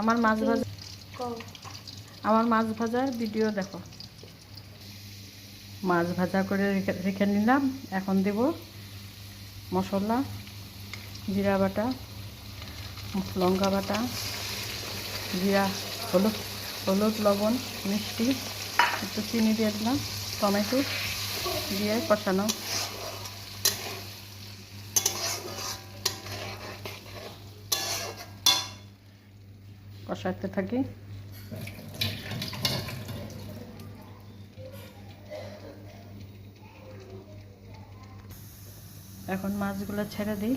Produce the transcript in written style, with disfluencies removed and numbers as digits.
আমার মাছ ভাজা আমার মাছ ভাজার ভিডিও দেখো। মাছ ভাজা করে রেখে নিলাম। এখন দেব মশলা, জিরা বাটা, লঙ্কা বাটা, জিরা, হলুদ হলুদ লবণ, মিষ্টি, একটু চিনি দিয়ে দিলাম, টমেটো দিয়ে কষানো। কষাতে থাকি। এখন মাছগুলো ছেড়ে দিই।